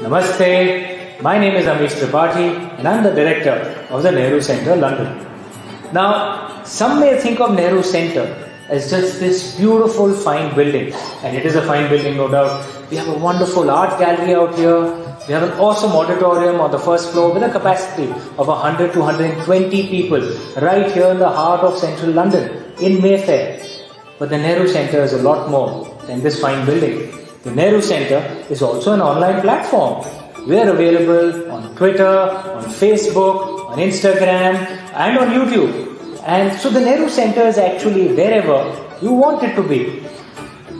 Namaste, my name is Amish Tripathi and I'm the director of the Nehru Centre, London. Now, some may think of Nehru Centre as just this beautiful fine building, and it is a fine building, no doubt. We have a wonderful art gallery out here. We have an awesome auditorium on the first floor with a capacity of 100 to 120 people right here in the heart of central London in Mayfair. But the Nehru Centre is a lot more than this fine building. The Nehru Centre is also an online platform. We are available on Twitter, on Facebook, on Instagram and on YouTube. And so the Nehru Centre is actually wherever you want it to be.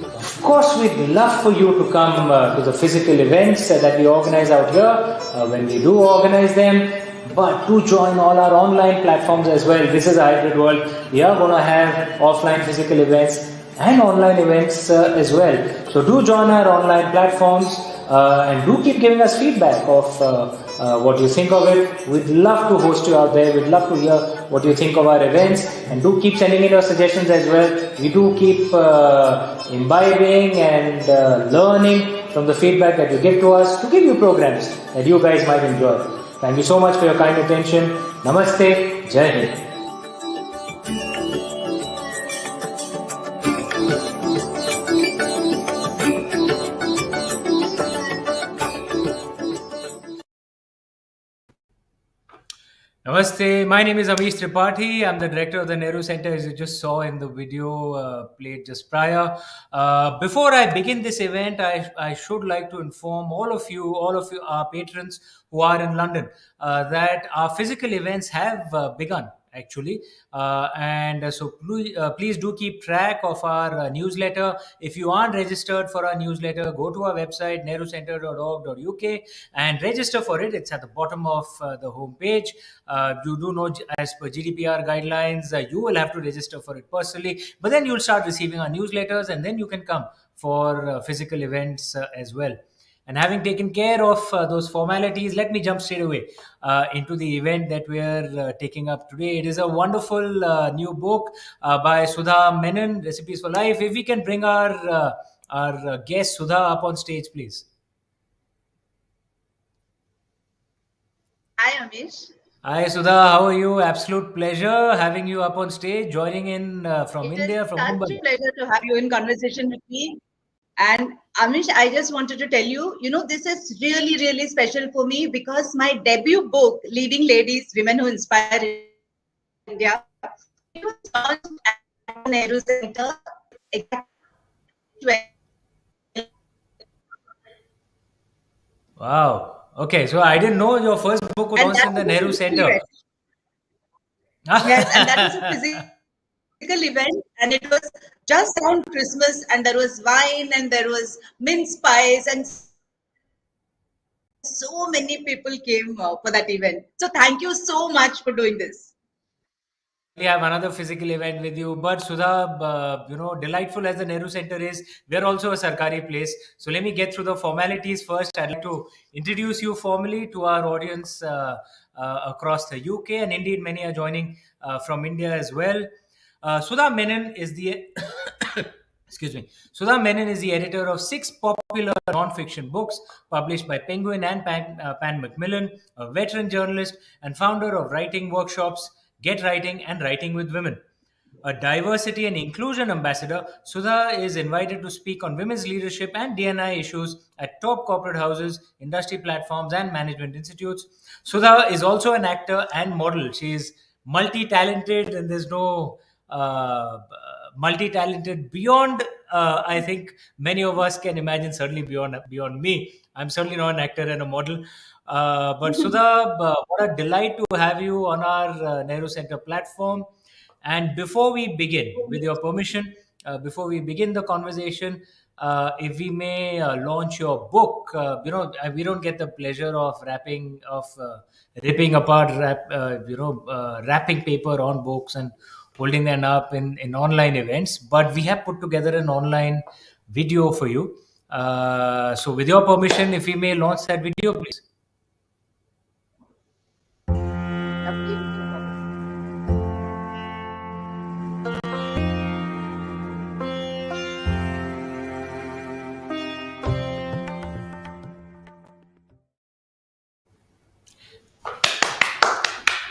Of course, we'd love for you to come to the physical events that we organize out here when we do organize them. But do join all our online platforms as well. This is a hybrid world. We are going to have offline physical events and online events as well. So do join our online platforms and do keep giving us feedback of what you think of it. We'd love to host you out there. We'd love to hear what you think of our events, and do keep sending in your suggestions as well. We do keep imbibing and learning from the feedback that you give to us to give you programs that you guys might enjoy. Thank you so much for your kind attention. Namaste. Jai Hind. Namaste, my name is Amish Tripathi. I'm the director of the Nehru Centre, as you just saw in the video played just prior. Before I begin this event, I should like to inform all of you, our patrons who are in London, that our physical events have begun actually. So please do keep track of our newsletter. If you aren't registered for our newsletter, go to our website nehrucentre.org.uk and register for it. It's at the bottom of the homepage. You do know, as per GDPR guidelines, you will have to register for it personally, but then you'll start receiving our newsletters, and then you can come for physical events as well. And having taken care of those formalities, let me jump straight away into the event that we are taking up today. It is a wonderful new book by Sudha Menon, Recipes for Life. If we can bring our guest Sudha up on stage, please. Hi, Amish. Hi, Sudha. How are you? Absolute pleasure having you up on stage, joining in from India, from Mumbai. It's such a pleasure to have you in conversation with me. And Amish, I just wanted to tell you, this is really, really special for me because my debut book, Leading Ladies, Women Who Inspire India, it was launched at the Nehru Centre. Wow. Okay, so I didn't know your first book was launched in the Nehru Centre. Yes, and that was a physical event, and it was just around Christmas, and there was wine and there was mince pies, and so many people came for that event. So thank you so much for doing this. We have another physical event with you, but Sudha, delightful as the Nehru Centre is, we're also a Sarkari place. So let me get through the formalities first. I'd like to introduce you formally to our audience across the UK, and indeed many are joining from India as well. Sudha Menon is the excuse me. Sudha Menon is the editor of 6 popular non-fiction books published by Penguin and Pan Macmillan, a veteran journalist and founder of writing workshops, Get Writing and Writing with Women. A diversity and inclusion ambassador, Sudha is invited to speak on women's leadership and D&I issues at top corporate houses, industry platforms, and management institutes. Sudha is also an actor and model. She is multi-talented, and there's no multi-talented beyond I think many of us can imagine, certainly beyond me. I'm certainly not an actor and a model. But Sudha, what a delight to have you on our Nehru Centre platform. And before we begin, with your permission, before we begin the conversation, if we may launch your book, we don't get the pleasure of ripping apart, wrapping paper on books and holding them up in online events, but we have put together an online video for you. So, with your permission, if we may launch that video, please. Lovely, no problem.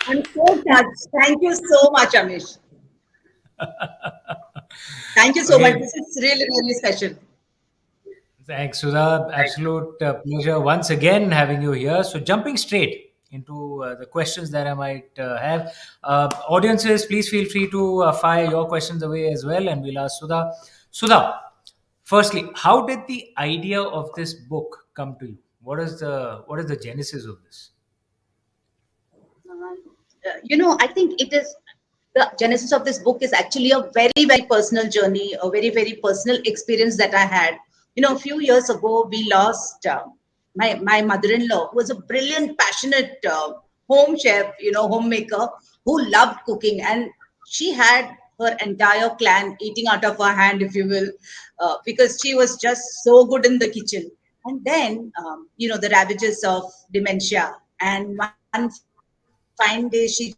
I'm so touched. Thank you so much, Amish. Thank you so much. Okay, This is really, really special. thanks, Sudha. Absolute pleasure once again having you here. So, jumping straight into the questions that I might have. Audiences, please feel free to fire your questions away as well, and we'll ask Sudha. Sudha, firstly, how did the idea of this book come to you? What is the genesis of this? I think it is the genesis of this book is actually a very, very personal journey, a very, very personal experience that I had. A few years ago, we lost my mother-in-law, who was a brilliant, passionate home chef, homemaker who loved cooking, and she had her entire clan eating out of her hand, if you will, because she was just so good in the kitchen. And then, the ravages of dementia, and one fine day she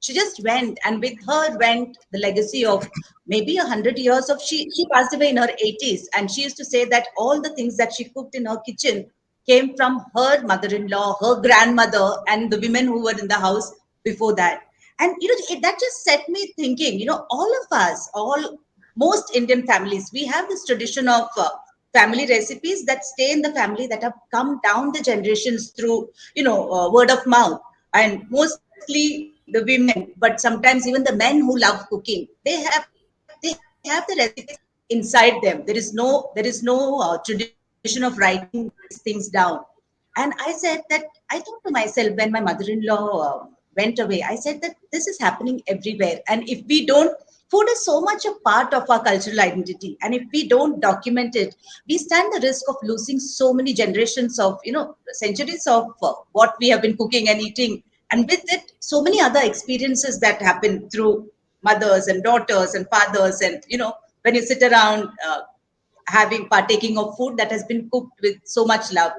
just went, and with her went the legacy of maybe 100 years of she passed away in her 80s, and she used to say that all the things that she cooked in her kitchen came from her mother-in-law, her grandmother, and the women who were in the house before that. And that just set me thinking. All of us, all most Indian families, we have this tradition of family recipes that stay in the family, that have come down the generations through word of mouth. And mostly the women, but sometimes even the men who love cooking, they have the recipes inside them. There is no tradition of writing these things down. And I thought to myself, when my mother-in-law went away, I said that this is happening everywhere, and if we don't, food is so much a part of our cultural identity, and if we don't document it, we stand the risk of losing so many generations of centuries of what we have been cooking and eating, and with it so many other experiences that happen through mothers and daughters and fathers, and when you sit around having partaking of food that has been cooked with so much love.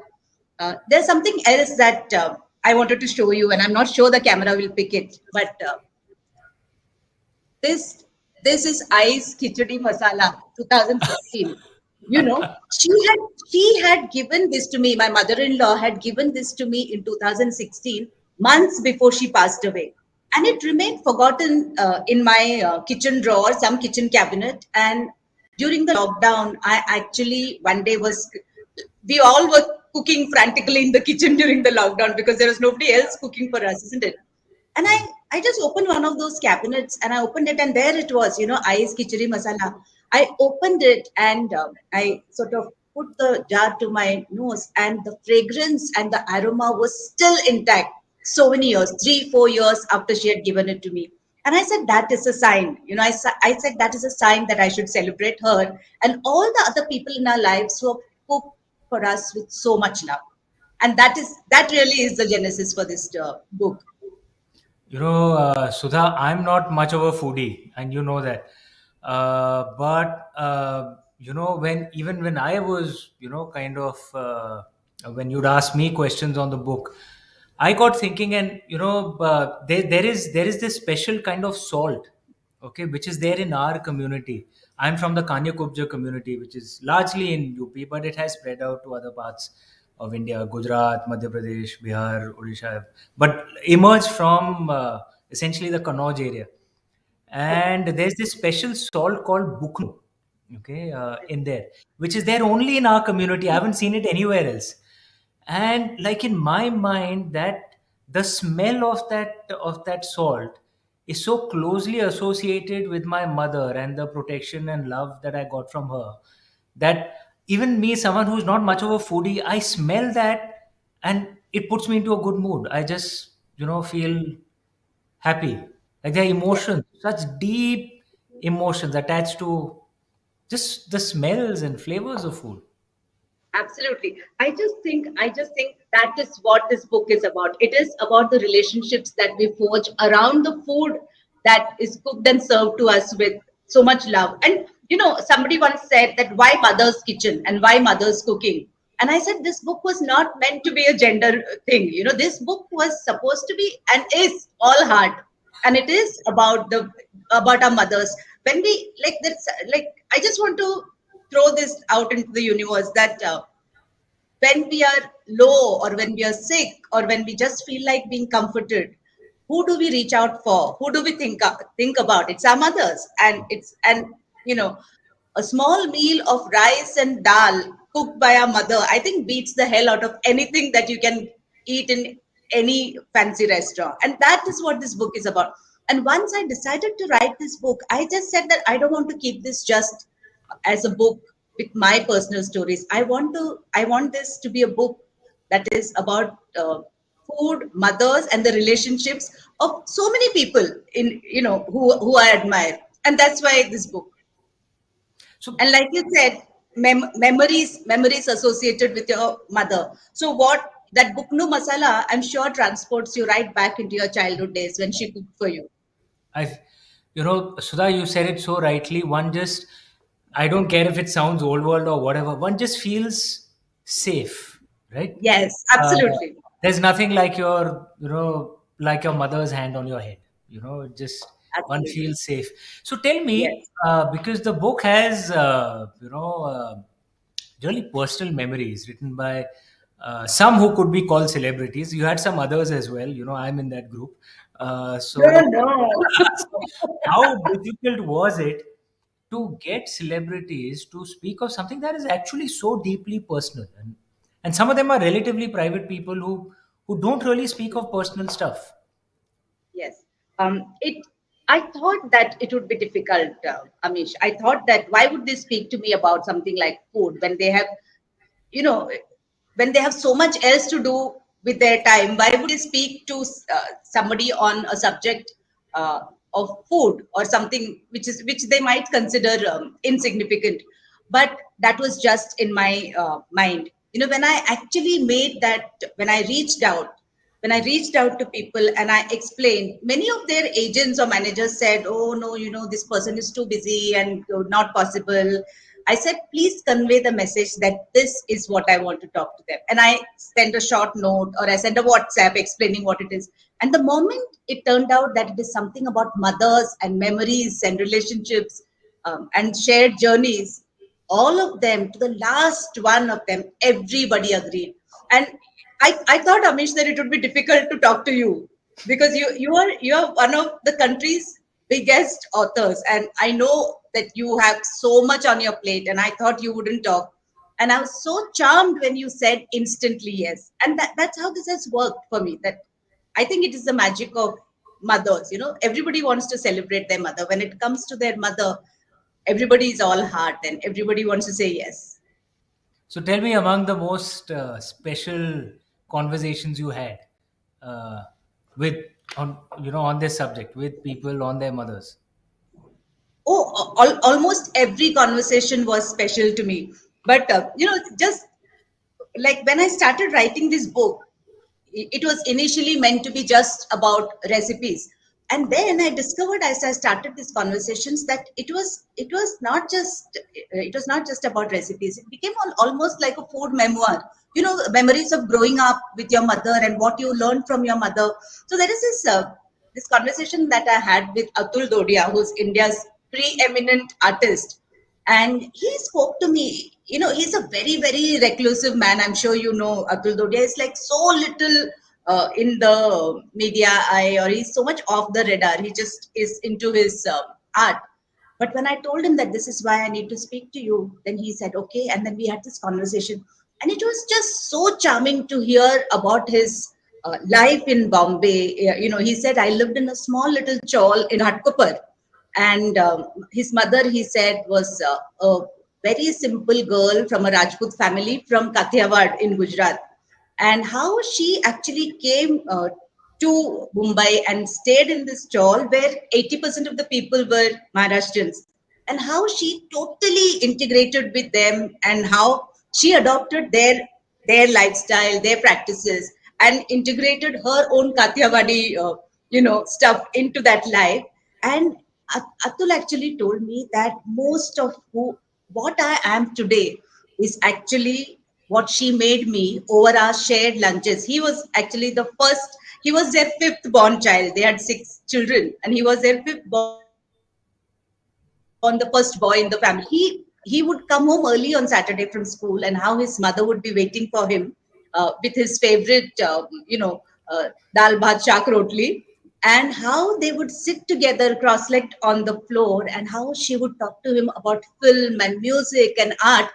There's something else that I wanted to show you, and I'm not sure the camera will pick it, but this this is Ice Khichdi Masala 2016. She had given this to me. My mother-in-law had given this to me in 2016, months before she passed away, and it remained forgotten in my kitchen drawer, some kitchen cabinet. And during the lockdown, I actually one day was we all were cooking frantically in the kitchen during the lockdown because there was nobody else cooking for us, isn't it? And I just opened one of those cabinets, and I opened it, and there it was, Ice Khichdi Masala. I opened it, and I sort of put the jar to my nose, and the fragrance and the aroma was still intact so many years, 3, 4 years after she had given it to me. And I said, that is a sign. I said, that is a sign that I should celebrate her and all the other people in our lives who have cooked for us with so much love. And that really is the genesis for this book. Sudha, I'm not much of a foodie, and you know that. But when I was, kind of, when you'd ask me questions on the book, I got thinking, and there is this special kind of salt, okay, which is there in our community. I'm from the Kanya Kubja community, which is largely in UP, but it has spread out to other parts of India, Gujarat, Madhya Pradesh, Bihar, Odisha, but emerged from essentially the Kannauj area. And there's this special salt called Buknu, okay, in there, which is there only in our community. I haven't seen it anywhere else. And like in my mind, that the smell of that salt is so closely associated with my mother and the protection and love that I got from her, that even me, someone who's not much of a foodie, I smell that and it puts me into a good mood. I just feel happy. Like there are emotions, such deep emotions attached to just the smells and flavors of food. Absolutely. I just think that is what this book is about. It is about the relationships that we forge around the food that is cooked and served to us with so much love. And somebody once said that why mother's kitchen and why mother's cooking. And I said this book was not meant to be a gender thing. This book was supposed to be and is all heart, and it is about our mothers. When we like that's like I just want to throw this out into the universe that when we are low or when we are sick or when we just feel like being comforted, who do we reach out for? Who do we think about? It's our mothers. And a small meal of rice and dal cooked by our mother, I think beats the hell out of anything that you can eat in any fancy restaurant. And that is what this book is about. And once I decided to write this book, I just said that I don't want to keep this just as a book with my personal stories. I want this to be a book that is about food, mothers, and the relationships of so many people who I admire. And that's why this book. So, And like you said, memories associated with your mother. So what that Buknu Masala, I'm sure, transports you right back into your childhood days when she cooked for you. I, Sudha, you said it so rightly. One just, I don't care if it sounds old world or whatever, one just feels safe, right? Yes, Uh, absolutely. there's nothing like like your mother's hand on your head. It just, one Absolutely. feels safe. So tell me, Yes. because the book has, really personal memories written by some who could be called celebrities. You had some others as well. I'm in that group. No, So, no. so how difficult was it to get celebrities to speak of something that is actually so deeply personal? And some of them are relatively private people who don't really speak of personal stuff. Yes. It. I thought that it would be difficult, Amish. I thought that why would they speak to me about something like food when they have, you know, when they have so much else to do with their time? Why would they speak to somebody on a subject uh, of food or something which they might consider insignificant? But that was just in my mind. When I actually made that, when I reached out to people and I explained, many of their agents or managers said, "Oh no, this person is too busy and not possible." I said, "Please convey the message that this is what I want to talk to them." And I sent a short note or I sent a WhatsApp explaining what it is. And the moment it turned out that it is something about mothers and memories and relationships and shared journeys, all of them, to the last one of them, everybody agreed. And I thought, Amish, that it would be difficult to talk to you because you are one of the country's biggest authors, and I know that you have so much on your plate, and I thought you wouldn't talk. And I was so charmed when you said instantly yes. And that's how this has worked for me. That I think it is the magic of mothers. Everybody wants to celebrate their mother. When it comes to their mother, everybody is all heart and everybody wants to say yes. So tell me, among the most special conversations you had uh, with on this subject with people on their mothers. Oh, almost every conversation was special to me. But just like when I started writing this book, it was initially meant to be just about recipes. And then I discovered as I started these conversations that it was not just about recipes. It became almost like a food memoir. Memories of growing up with your mother and what you learned from your mother. So there is this conversation that I had with Atul Dodia, who's India's preeminent artist, and he spoke to me. He's a very very reclusive man. I'm sure you know Atul Dodia is like so little in the media eye, or he's so much off the radar. He just is into his art. But when I told him that this is why I need to speak to you, then he said okay, and then we had this conversation. And it was just so charming to hear about his life in Bombay. He said, "I lived in a small little chawl in Hatkopar, and his mother, he said, was a very simple girl from a Rajput family from Kathiawad in Gujarat, and how she actually came to Mumbai and stayed in this stall where 80% of the people were Maharashtrians, and how she totally integrated with them, and how she adopted their lifestyle, their practices, and integrated her own Kathiawadi stuff into that life." And Atul actually told me that most of what I am today is actually what she made me over our shared lunches. He was actually the first, he was their fifth born child. They had six children, and he was their fifth born, the first boy in the family. He would come home early on Saturday from school, and how his mother would be waiting for him with his favorite, dal bhat shak rotli, and how they would sit together cross-legged on the floor, and how she would talk to him about film and music and art,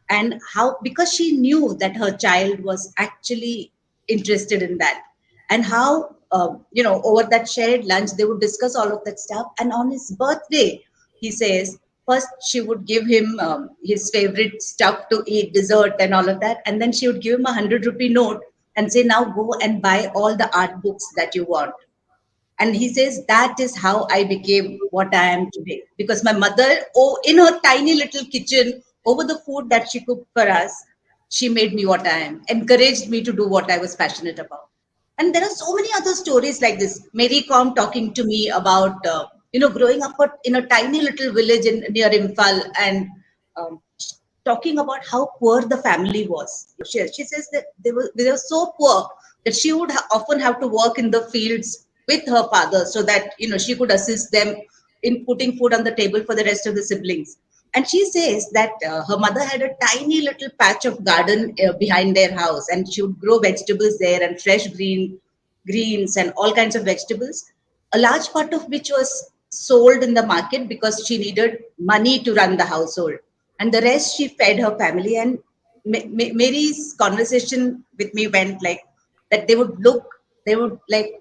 and how, because she knew that her child was actually interested in that, and how over that shared lunch they would discuss all of that stuff. And on his birthday, he says, first she would give him his favorite stuff to eat, dessert and all of that, and then she would give him a 100 rupee note and say, now go and buy all the art books that you want. And he says, that is how I became what I am today. Because my mother, oh, in her tiny little kitchen, over the food that she cooked for us, she made me what I am, encouraged me to do what I was passionate about. And there are so many other stories like this. Mary Com talking to me about, growing up in a tiny little village near Imphal, and um, talking about how poor the family was. She says that they were so poor that she would often have to work in the fields with her father, so that she could assist them in putting food on the table for the rest of the siblings. And she says that her mother had a tiny little patch of garden behind their house, and she would grow vegetables there, and fresh greens and all kinds of vegetables, a large part of which was sold in the market because she needed money to run the household, and the rest she fed her family. And Mary's conversation with me went like that: they would like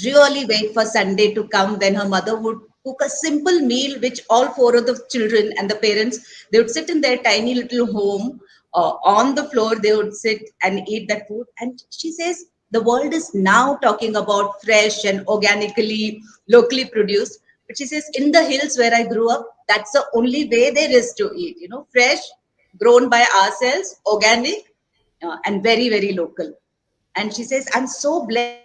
really wait for Sunday to come, when her mother would cook a simple meal which all four of the children and the parents, they would sit in their tiny little home, on the floor, they would sit and eat that food. And she says the world is now talking about fresh and organically, locally produced, but she says in the hills where I grew up, that's the only way there is to eat, fresh, grown by ourselves, organic, and very, very local. And she says, I'm so blessed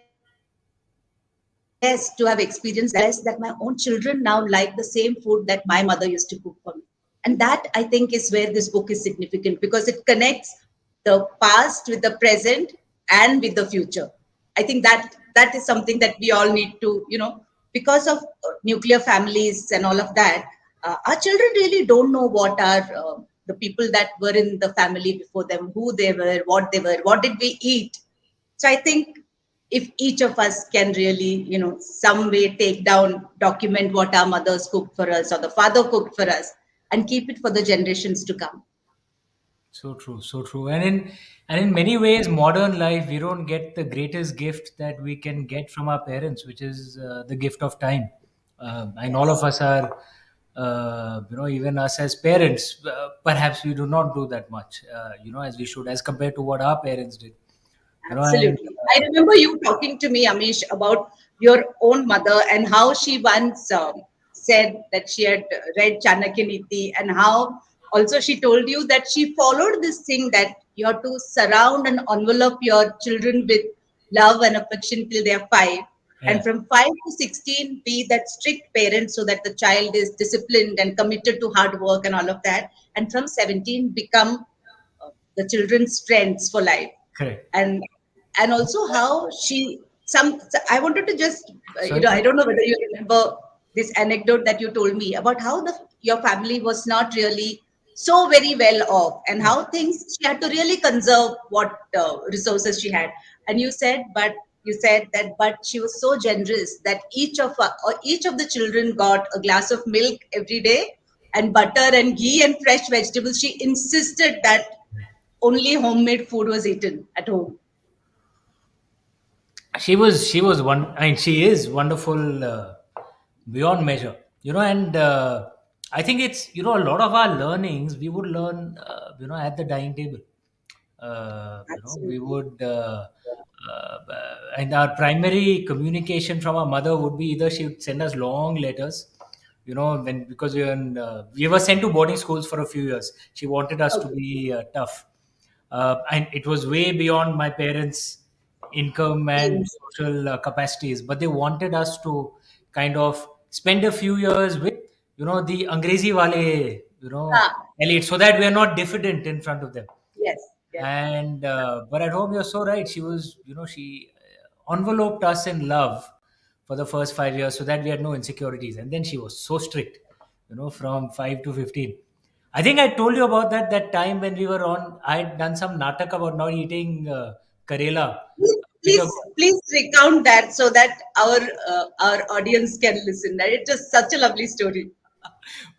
to have experienced that, blessed that my own children now like the same food that my mother used to cook for me. And that, I think, is where this book is significant, because it connects the past with the present and with the future. I think that is something that we all need to, because of nuclear families and all of that, our children really don't know what are the people that were in the family before them, who they were, what did we eat. So I think if each of us can really, some way take down, document what our mothers cooked for us or the father cooked for us, and keep it for the generations to come. So true, so true. And in many ways, modern life, we don't get the greatest gift that we can get from our parents, which is the gift of time. And all of Yes, us are, even us as parents, perhaps we do not do that much, as we should, as compared to what our parents did. And absolutely. I remember you talking to me, Amish, about your own mother, and how she once said that she had read Chanakya Niti, and how also she told you that she followed this thing that you have to surround and envelop your children with love and affection till they are 5. And yeah, from 5 to 16, be that strict parent so that the child is disciplined and committed to hard work and all of that. And from 17, become the children's friends for life. correct. And also how she, some, I wanted to just Sorry. I don't know whether you remember this anecdote that you told me about how your family was not really so very well off, and Yeah. how things she had to really conserve what resources she had. And you said that, but she was so generous that each of the children got a glass of milk every day, and butter and ghee and fresh vegetables. She insisted that only homemade food was eaten at home. She was one. I mean, she is wonderful, beyond measure. And I think it's, a lot of our learnings we would learn, at the dining table. We Absolutely. would, and our primary communication from our mother would be either she would send us long letters, when, because we were sent to boarding schools for a few years. She wanted us to Okay. be tough, and it was way beyond my parents' income and Means. social capacities, but they wanted us to kind of spend a few years with, the Angrezi wale, Ah, elite, so that we are not diffident in front of them. yes, yes. And but at home, you're so right. She was, she enveloped us in love for the first 5 years, so that we had no insecurities. And then she was so strict, from 5 to 15. I think I told you about that time when we were on. I'd done some natak about not eating karela. Please, please recount that so that our audience can listen. Right? It's just such a lovely story.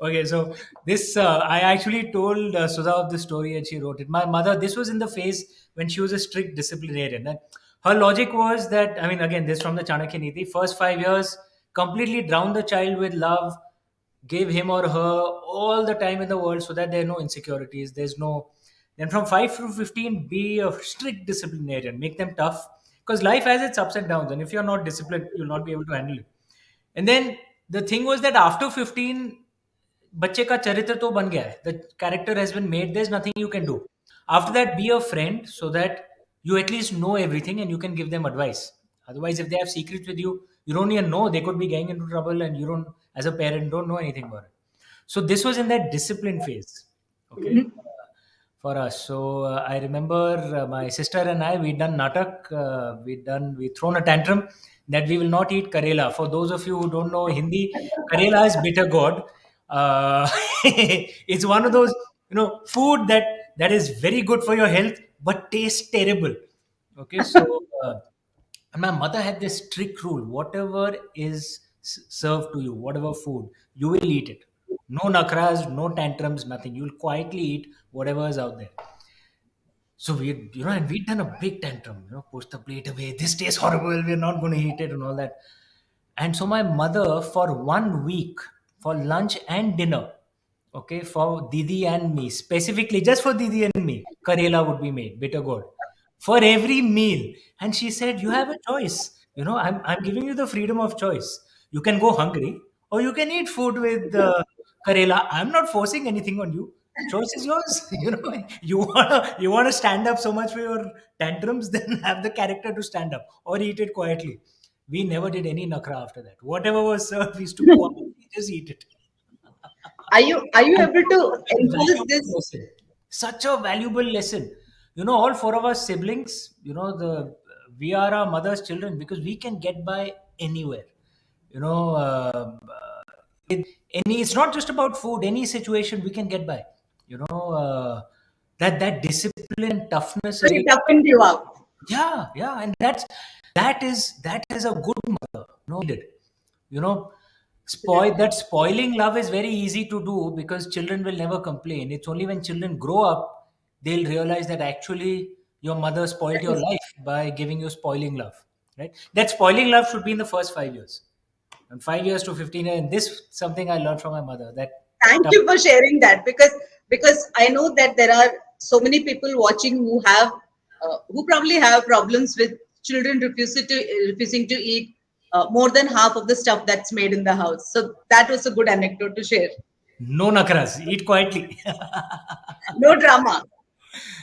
Okay, so this I actually told Sudha of the story, and she wrote it. My mother, this was in the phase when she was a strict disciplinarian. And her logic was that, I mean, again, this from the Chanakya Niti, first 5 years, completely drown the child with love, give him or her all the time in the world so that there are no insecurities. There's no. Then from 5 to 15, be a strict disciplinarian, make them tough, because life has its ups and downs. And if you're not disciplined, you'll not be able to handle it. And then the thing was that after 15, बच्चे का चरित्र तो बन गया है, the character has been made, there's nothing you can do. After that, be a friend so that you at least know everything and you can give them advice. Otherwise, if they have secrets with you, you don't even know, they could be getting into trouble, and you don't, as a parent, don't know anything about it. So this was in that discipline phase, okay, Mhm. for us. So I remember my sister and I, we'd done natak, we'd thrown a tantrum that we will not eat karela. For those of you who don't know Hindi, karela is bitter gourd. It's one of those, food that is very good for your health but tastes terrible. Okay, so and my mother had this strict rule: whatever is served to you, whatever food, you will eat it. No nakras, no tantrums, nothing. You'll quietly eat whatever is out there. So we, and we'd done a big tantrum, push the plate away. This tastes horrible. We're not going to eat it and all that. And so my mother, for 1 week, for lunch and dinner, okay, for Didi and me, specifically just for Didi and me, Karela would be made, bitter gourd, for every meal. And she said, you have a choice. I'm giving you the freedom of choice. You can go hungry or you can eat food with Karela. I'm not forcing anything on you. Choice is yours. You wanna stand up so much for your tantrums, then have the character to stand up or eat it quietly. We never did any nakra after that. Whatever was served, we used to quietly just eat it. Are you And able to such a enforce valuable this? lesson. Such a valuable lesson. All four of us siblings, we are our mother's children because we can get by anywhere. You know, it's not just about food. Any situation we can get by. That discipline and toughness So really. it toughened you up. Yeah, yeah, and that is a good mother. Needed. You know, spoiling love is very easy to do because children will never complain. It's only when children grow up they'll realize that actually your mother spoiled your life by giving you spoiling love. Right? That spoiling love should be in the first 5 years, and 5 years to 15 years. And this something I learned from my mother. That Thank tough. you for sharing that, because I know that there are so many people watching who probably have problems with children refusing to eat more than half of the stuff that's made in the house. So that was a good anecdote to share. No nakras. Eat quietly. No drama.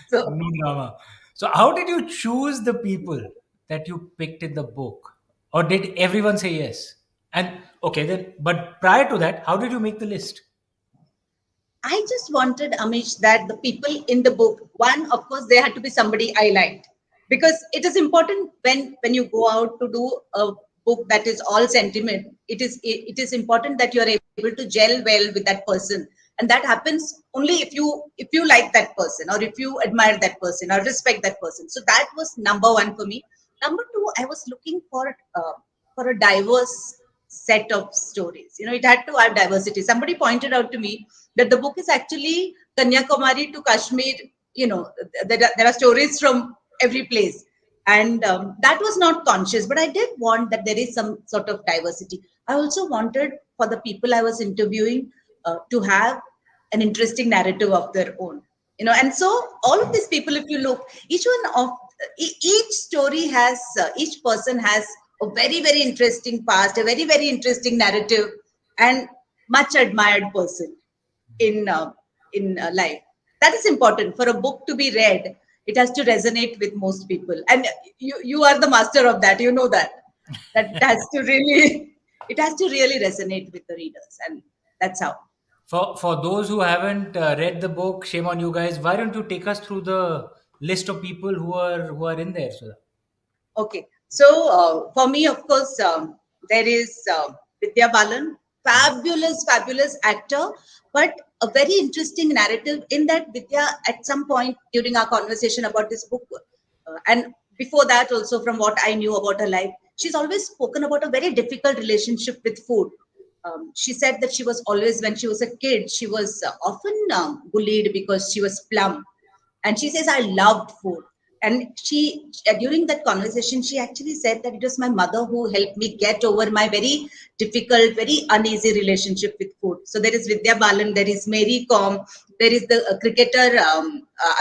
So No drama. So, how did you choose the people that you picked in the book, or did everyone say yes? And okay, then, but prior to that, how did you make the list? I just wanted, Amish, that the people in the book, one, of course, they had to be somebody I liked, because it is important when you go out to do a book that is all sentiment. It is important that you are able to gel well with that person, and that happens only if you like that person, or if you admire that person or respect that person. So that was number one for me. Number two, I was looking for a diverse set of stories. It had to have diversity. Somebody pointed out to me that the book is actually Kanyakumari to Kashmir. There are stories from every place, and that was not conscious. But I did want that there is some sort of diversity. I also wanted for the people I was interviewing to have an interesting narrative of their own. And so all of these people, if you look, each story has each person has a very very interesting past, a very very interesting narrative, and much admired person in life. That is important for a book to be read. It has to resonate with most people, and you are the master of that. You know that has to really. it has to really resonate with the readers, and that's how. For those who haven't read the book, shame on you guys. Why don't you take us through the list of people who are in there, Sudha? Okay, so for me, of course, there is Vidya Balan, fabulous, fabulous actor, but a very interesting narrative in that Vidya, at some point during our conversation about this book, and before that, also from what I knew about her life, she's always spoken about a very difficult relationship with food. She said that she was always, when she was a kid, she was often bullied because she was plump, and she says, I loved food. And she, during that conversation, she actually said that it was my mother who helped me get over my very difficult, very uneasy relationship with food. So there is Vidya Balan, there is Mary Com, there is the cricketer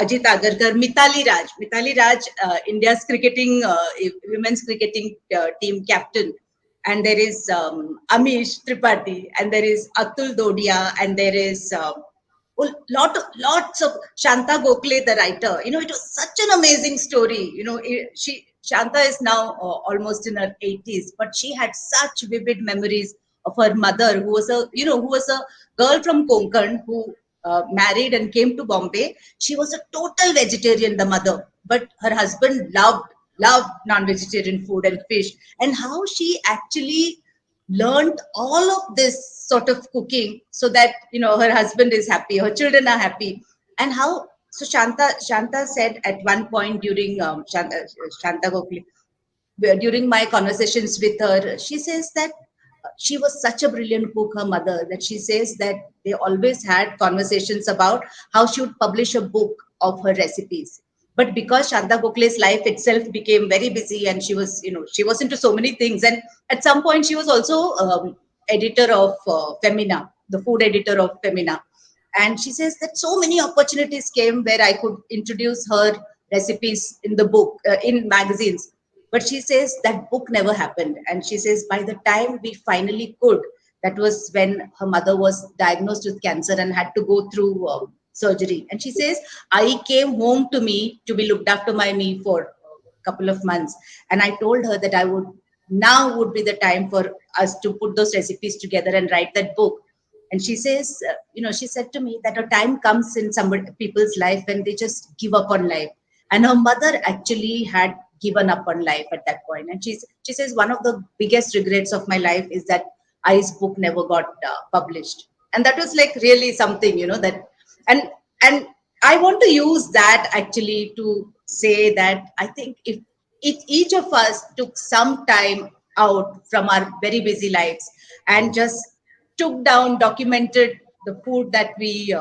Ajit Agarkar, Mithali Raj, India's cricketing, women's cricketing team captain. And there is Amish Tripathi, and there is Atul Dodia, and there is lots of Shanta Gokhale, the writer. You know, it was such an amazing story. You know, she Shanta is now almost in her 80s, but she had such vivid memories of her mother, who was a girl from Konkan who married and came to Bombay. She was a total vegetarian, the mother, but her husband loved non-vegetarian food and fish, and how she actually learned all of this sort of cooking so that her husband is happy, her children are happy. And how, so Shanta said at one point during Shanta Gokhale, during my conversations with her, she says that she was such a brilliant cook, her mother, that she says that they always had conversations about how she would publish a book of her recipes. But because Shanta Gokhale's life itself became very busy, and she was into so many things. And at some point, she was also editor of Femina, the food editor of Femina. And she says that so many opportunities came where I could introduce her recipes in the book, in magazines. But she says that book never happened. And she says by the time we finally could, that was when her mother was diagnosed with cancer and had to go through surgery. And she says, I came home to me to be looked after by me for a couple of months. And I told her that now would be the time for us to put those recipes together and write that book. And she says, she said to me that a time comes in some people's life when they just give up on life. And her mother actually had given up on life at that point. And she says, one of the biggest regrets of my life is that I's book never got published. And that was like really something, that, and, and I want to use that actually to say that I think if each of us took some time out from our very busy lives and just took down, documented the food that we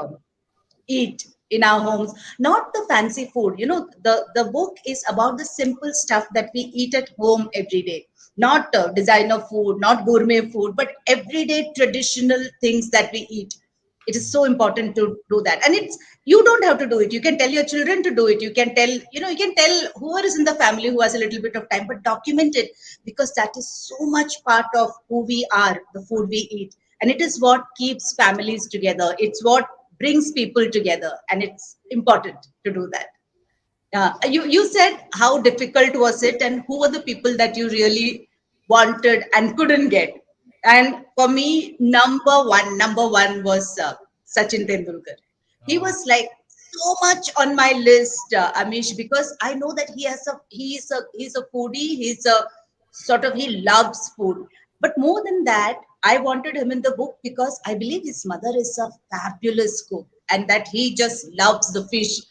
eat in our homes, not the fancy food. The book is about the simple stuff that we eat at home every day, not designer food, not gourmet food, but everyday traditional things that we eat. It is so important to do that. And you don't have to do it, you can tell your children to do it, you can tell whoever is in the family who has a little bit of time, but document it, because that is so much part of who we are, the food we eat. And it is what keeps families together, it's what brings people together, and it's important to do that. You said how difficult was it, and who were the people that you really wanted and couldn't get? And for me, number one was Sachin Tendulkar. He Oh, was like so much on my list, Amish, because I know that he's a foodie. He's a sort of, he loves food. But more than that, I wanted him in the book because I believe his mother is a fabulous cook, and that he just loves the fish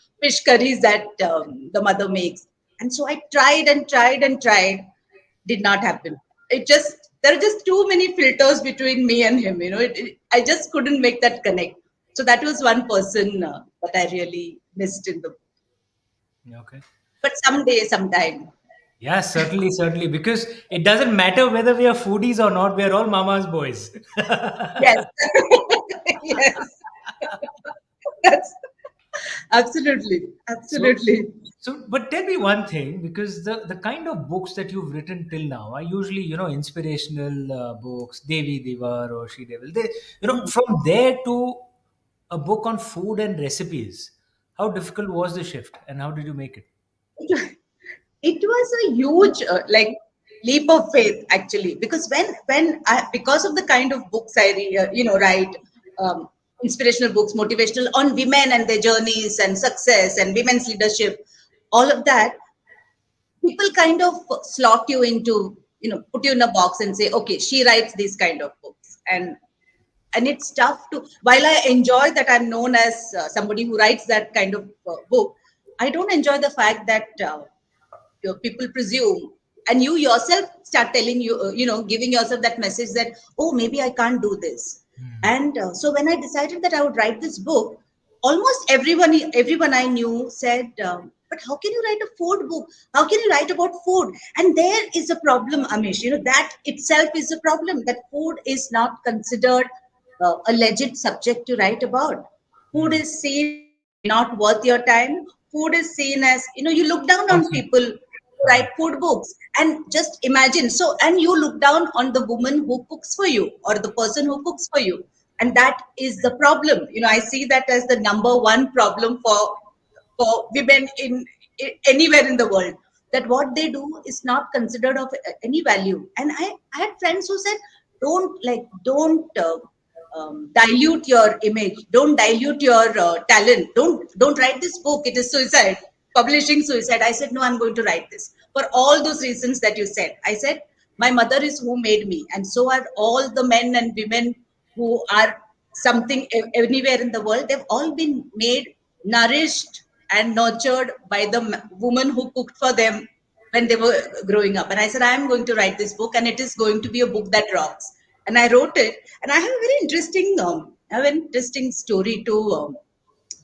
curries that the mother makes. And so I tried and tried and tried, did not happen. It just, there are just too many filters between me and him. I just couldn't make that connect. So that was one person that I really missed in the book. okay. But someday, sometime. Yeah, certainly, certainly. Because it doesn't matter whether we are foodies or not, we are all mama's boys. Yes. Yes. That's absolutely, So, absolutely. but tell me one thing, because the kind of books that you've written till now are usually, inspirational books, Devi Divar or She Devil. From there to a book on food and recipes, how difficult was the shift and how did you make it? It was a huge, like. leap of faith actually, because when I, because of the kind of books I write, um, inspirational books, motivational, on women and their journeys and success and women's leadership, all of that, people kind of slot you into, put you in a box and say, okay, she writes these kind of books. And it's tough to, while I enjoy that I'm known as somebody who writes that kind of book, I don't enjoy the fact that people presume, and you yourself start telling giving yourself that message that, oh, maybe I can't do this. And so when I decided that I would write this book, almost everyone I knew said, but how can you write a food book? How can you write about food? And there is a problem, Amish. That itself is a problem, that food is not considered a legit subject to write about. Food is seen as not worth your time. Food is seen as, you look down on Nonsense. people who write food books. And just imagine, so, and you look down on the woman who cooks for you or the person who cooks for you. And that is the problem. I see that as the number one problem for women in anywhere in the world, that what they do is not considered of any value. And I had friends who said, don't dilute your image, don't dilute your talent, don't write this book, it is suicide, publishing suicide. I said, no, I'm going to write this for all those reasons that you said. I said, my mother is who made me, and so are all the men and women who are something anywhere in the world. They've all been made, nourished and nurtured by the woman who cooked for them when they were growing up. And I said, I'm going to write this book, and it is going to be a book that rocks. And I wrote it, and I have a very interesting story to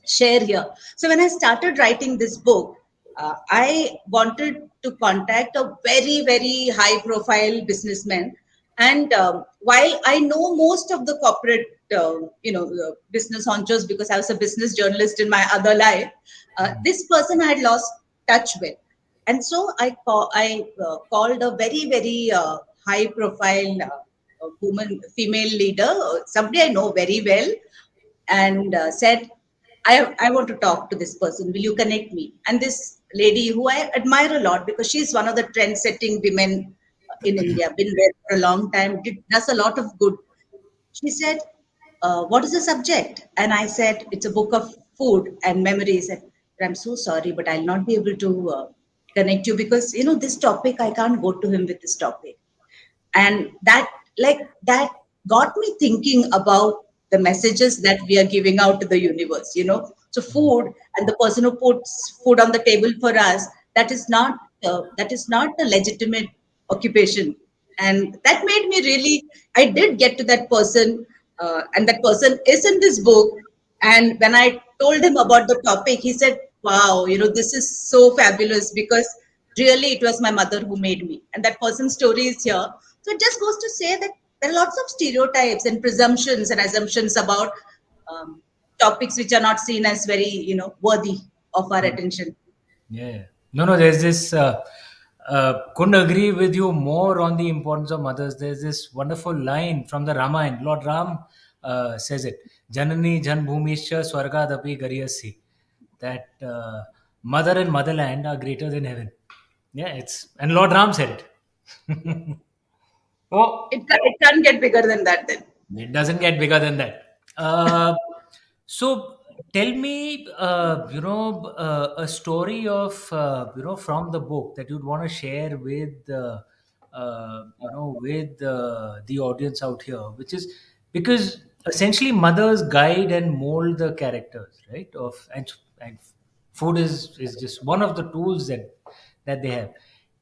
share here. So when I started writing this book, I wanted to contact a very, very high profile businessman. And while I know most of the corporate, business honchos, because I was a business journalist in my other life, this person I had lost touch with. And so called a very, very high profile female leader, somebody I know very well, and said, I want to talk to this person. Will you connect me? And this lady, who I admire a lot because she's one of the trend setting women in India, been there for a long time, does a lot of good. She said, what is the subject? And I said, it's a book of food and memories. And I'm so sorry, but I'll not be able to connect you because, this topic, I can't go to him with this topic. And that got me thinking about the messages that we are giving out to the universe. So food, and the person who puts food on the table for us, that is not a legitimate occupation. And that made me really, I did get to that person, and that person is in this book. And when I told him about the topic, he said, wow, this is so fabulous, because really it was my mother who made me. And that person's story is here. So it just goes to say that there are lots of stereotypes and presumptions and assumptions about um, topics which are not seen as very, worthy of our attention. Yeah. No, there's this. Couldn't agree with you more on the importance of mothers. There's this wonderful line from the Ramayana. Lord Ram says it. Janani Janbhumischa Swargadapi Gariyasi. That mother and motherland are greater than heaven. Yeah, and Lord Ram said it. Oh, It can't get bigger than that then. it doesn't get bigger than that. So tell me, a story of, from the book that you'd want to share with, with the audience out here, which is because essentially mothers guide and mold the characters, right? And food is just one of the tools that they have.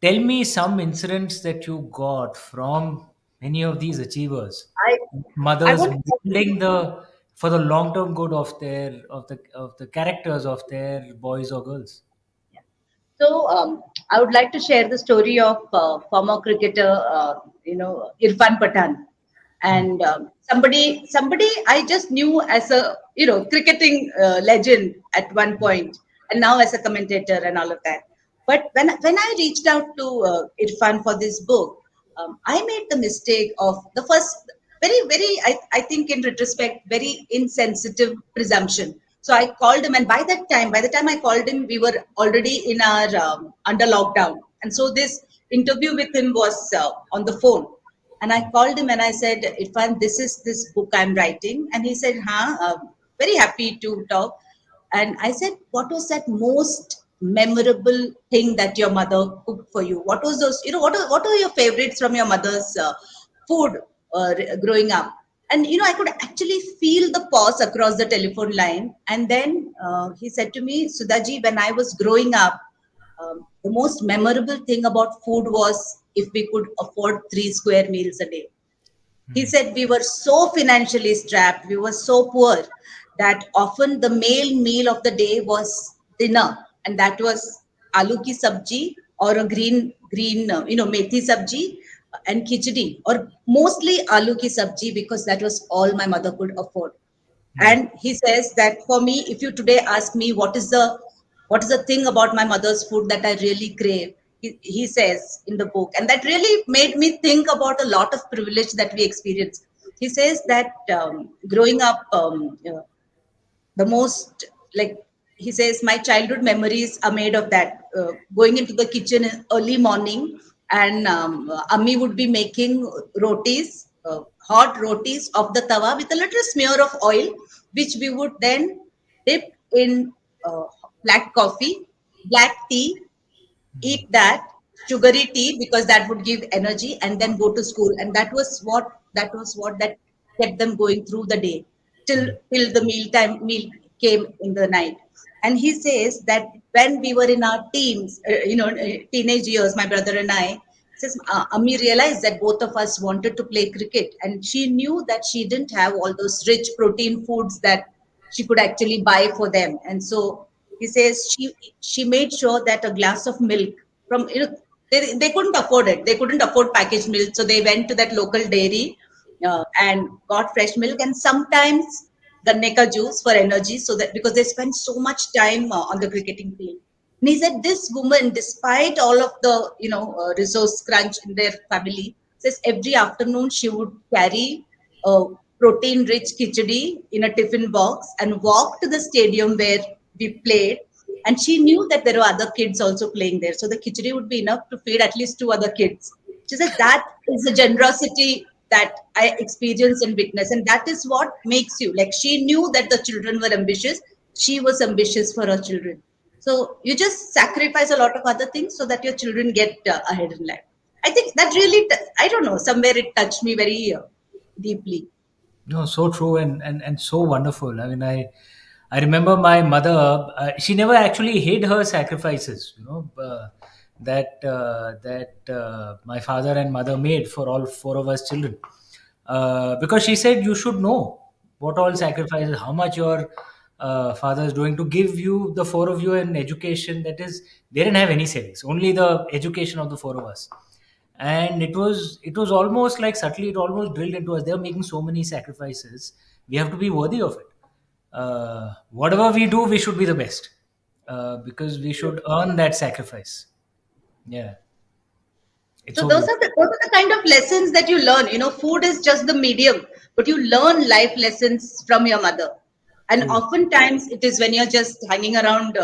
Tell me some incidents that you got from many of these achievers, I I mothers want to molding the for the long term good of the characters of their boys or girls. So I would like to share the story of former cricketer, Irfan Pathan, Hmm. and somebody I just knew as a cricketing legend at one point, and now as a commentator and all of that. But when I reached out to Irfan for this book, I made the mistake of the first very very I think in retrospect very insensitive presumption. So I called him, and by the time I called him, we were already in our under lockdown. And so this interview with him was on the phone. And I called him and I said, Irfan, this is this book I'm writing. And he said, huh, very happy to talk. And I said, what was that most memorable thing that your mother cooked for you? What was those, what are your favorites from your mother's food growing up? And, I could actually feel the pause across the telephone line. And then he said to me, Sudhaji, when I was growing up, the most memorable thing about food was if we could afford 3 square meals a day. He said we were so financially strapped, we were so poor that often the main meal of the day was dinner, and that was aloo ki sabji or a green methi sabji and khichdi, or mostly aloo ki sabji because that was all my mother could afford. And he says that for me, if you today ask me what is the thing about my mother's food that I really crave, he says in the book, and that really made me think about a lot of privilege that we experience. He says that growing up, the most, like, he says my childhood memories are made of that, going into the kitchen in early morning, and Ammi would be making rotis, hot rotis of the tawa with a little smear of oil, which we would then dip in black coffee, black tea, eat that sugary tea because that would give energy, and then go to school. And that was what that kept them going through the day till the meal came in the night. And he says that when we were in our teens, teenage years, my brother and I, says Ami realized that both of us wanted to play cricket, and she knew that she didn't have all those rich protein foods that she could actually buy for them. And so he says she made sure that a glass of milk from, they couldn't afford it. They couldn't afford packaged milk, so they went to that local dairy and got fresh milk, and sometimes ganne ka juice for energy, so that because they spent so much time on the cricketing field. And he said this woman, despite all of the resource crunch in their family, says every afternoon she would carry a protein-rich khichdi in a tiffin box and walk to the stadium where we played. And she knew that there were other kids also playing there, so the khichdi would be enough to feed at least two other kids. She said that is the generosity that I experienced and witnessed, and that is what makes you like. She knew that the children were ambitious. She was ambitious for her children. So you just sacrifice a lot of other things so that your children get ahead in life. I think that really, I don't know, somewhere it touched me very deeply. No, so true and so wonderful. I mean, I remember my mother. She never actually hid her sacrifices. That my father and mother made for all four of us children. Because she said you should know what all sacrifices, how much your father is doing to give you, the four of you, an education that is. They didn't have any savings, only the education of the four of us. And it was almost like subtly, it almost drilled into us, they're making so many sacrifices, we have to be worthy of it. Whatever we do, we should be the best, because we should earn that sacrifice. Yeah, it's So so those beautiful. are the kind of lessons that you learn. Food is just the medium, but you learn life lessons from your mother. And True. oftentimes it is when you're just hanging around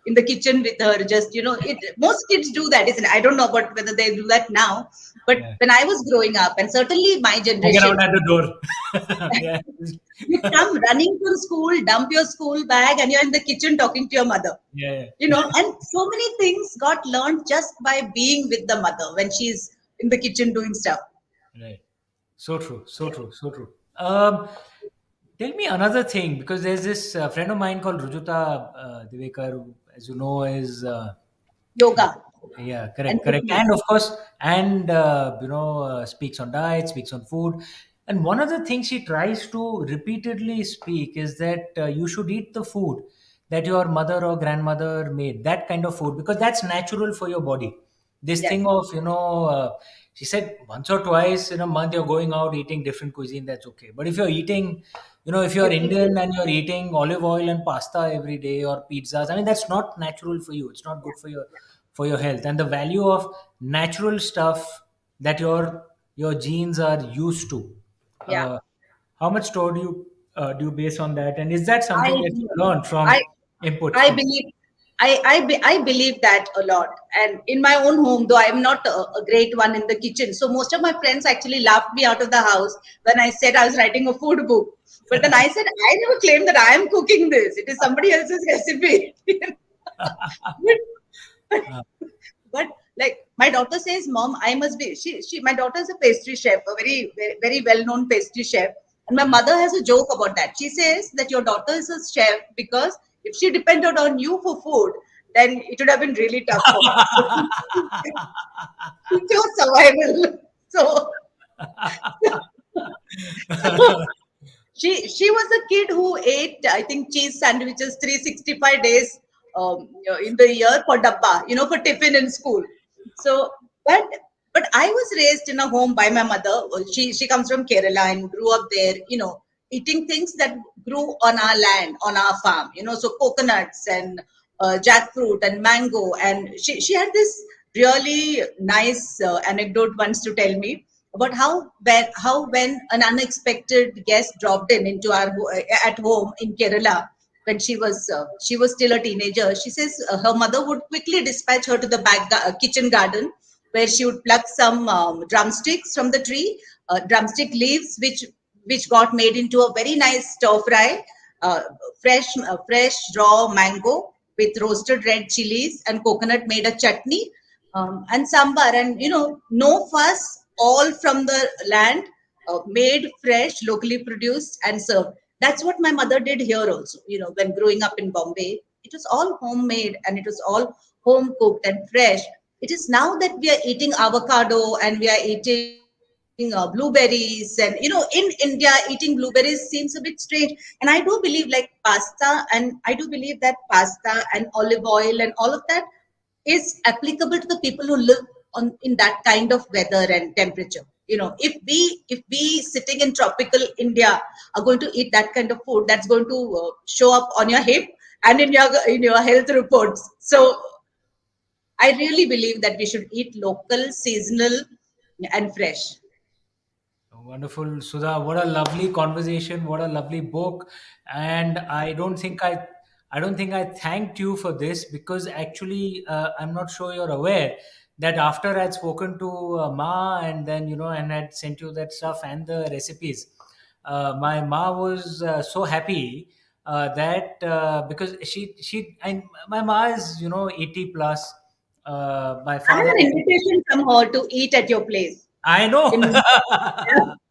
in the kitchen with her. Just it. Most kids do that, isn't it? I don't know about whether they do that now, but Yeah, when I was growing up, and certainly my hang generation, around at the door. Yeah. you come running from school, dump your school bag, and you're in the kitchen talking to your mother. Yeah, And so many things got learned just by being with the mother when she's in the kitchen doing stuff. yeah. Right. So true, so true, so true. um Tell me another thing, because there's this friend of mine called Rujuta Divekar, who, as you know, is Yoga yeah, and correct, correct. And fitness. of course, and speaks on diet, speaks on food. And one of the things she tries to repeatedly speak is that you should eat the food that your mother or grandmother made, that kind of food, because that's natural for your body. This Yes. thing of, she said once or twice in a month you're going out eating different cuisine, that's okay. But if you're eating, if you're Repeated. Indian and you're eating olive oil and pasta every day, or pizzas, I mean, that's not natural for you. It's not good for your health. And the value of natural stuff that your genes are used to. Yeah. Uh, how much store do you base on that? And is that I something that you learn I from inputs I from? believe. I believe that a lot. And in my own home, though I'm not a great one in the kitchen, so most of my friends actually laughed me out of the house when I said I was writing a food book. But then I said, I never claimed that I am cooking this. It is somebody else's recipe. Uh, But like my daughter says, Mom, I must be. My daughter is a pastry chef, a very well known pastry chef. And my yeah. mother has a joke about that. She says that your daughter is a chef because if she depended on you for food, then it would have been really tough for her. So she chose survival. So, so she was a kid who ate, I think, cheese sandwiches 365 days in the year for dabba, for tiffin in school. So, but but I was raised in a home by my mother. She comes from Kerala and grew up there. Eating things that grew on our land, on our farm. So coconuts and jackfruit and mango. And she had this really nice anecdote once to tell me about how when an unexpected guest dropped in into our at home in Kerala when she was still a teenager. She says her mother would quickly dispatch her to the kitchen garden where she would pluck some drumsticks from the tree, drumstick leaves which got made into a very nice stir fry, uh, fresh raw mango with roasted red chilies and coconut made a chutney, and sambar, and no fuss, all from the land, made fresh, locally produced and served. That's what my mother did here also. When growing up in Bombay, it was all homemade and it was all home cooked and fresh. It is now that we are eating avocado and we are eating blueberries, and in India eating blueberries seems a bit strange. And I do believe like pasta, and I do believe that pasta and olive oil and all of that is applicable to the people who live on in that kind of weather and temperature. If we sitting in tropical India are going to eat that kind of food, that's going to show up on your hip and in your health reports. So I really believe that we should eat local, seasonal and fresh. Wonderful, Sudha. What a lovely conversation. What a lovely book. And I don't think I thanked you for this because actually, I'm not sure you're aware that after I'd spoken to Ma and then, and had sent you that stuff and the recipes, my Ma was so happy that because my Ma is, 80 plus. My I have father, an invitation from her to eat at your place. I know. In so,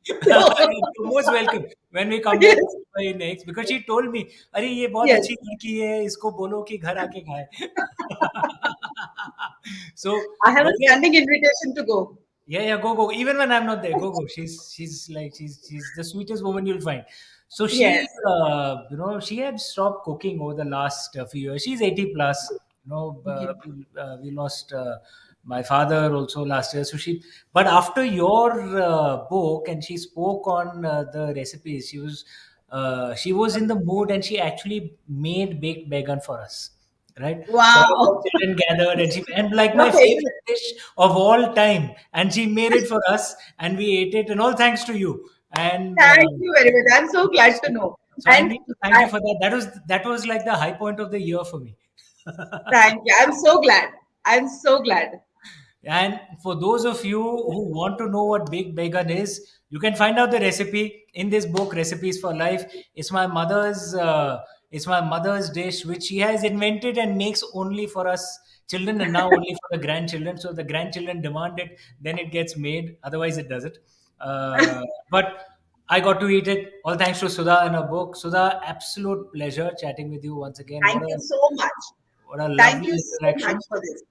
You're most welcome when we come there yes, by next because she told me, अरे ये बहुत yes. अच्छी लड़की है इसको बोलो कि घर आके खाए. So, I have a but yeah, standing invitation to go. yeah, go. Even when I'm not there, go. She's the sweetest woman you'll find. So she, Yes. she had stopped cooking over the last few years. She's 80 plus. Okay. We lost my father also last year. But after your book, and she spoke on the recipes. She was in the mood, and she actually made baked bacon for us, right? So all the Wow. children gathered, and like Your my favorite. favorite dish of all time, and she made it for us, and we ate it, and all thanks to you. And Thank you very much. I'm so glad so, to know. so I And need to thank I you for that. That was like the high point of the year for me. thank you. I'm so glad. I'm so glad. And for those of you who want to know what baked bacon is, you can find out the recipe in this book, Recipes for Life. It's my mother's dish, which she has invented and makes only for us children, and now only for the grandchildren. So the grandchildren demand it, then it gets made. Otherwise, it doesn't. But I got to eat it. All thanks to Sudha and her book. Sudha, absolute pleasure chatting with you once again. Thank you so much. What a Thank lovely you so much interaction. for this.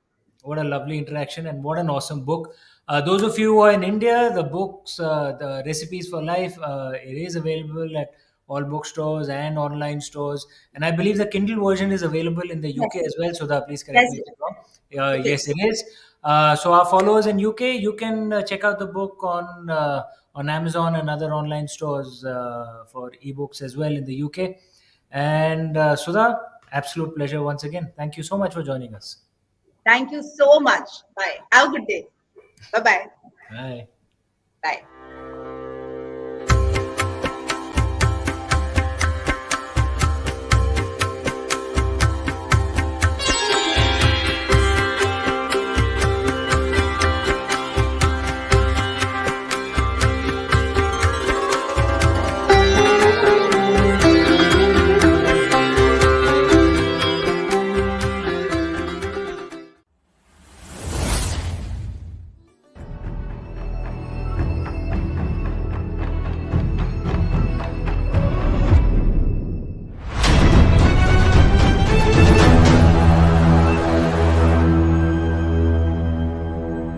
What a lovely interaction, and what an awesome book. Those of you who are in India, the Recipes for Life, it is available at all bookstores and online stores. And I believe the Kindle version is available in the Yes. UK as well. So, please correct Yes, me if yes, I'm wrong. it Yes, is. it is. So, our followers in UK, you can check out the book on Amazon and other online stores for ebooks as well in the UK. And Sudha, absolute pleasure once again. Thank you so much for joining us. Thank you so much. Bye. Have a good day. Bye-bye. Bye. Bye.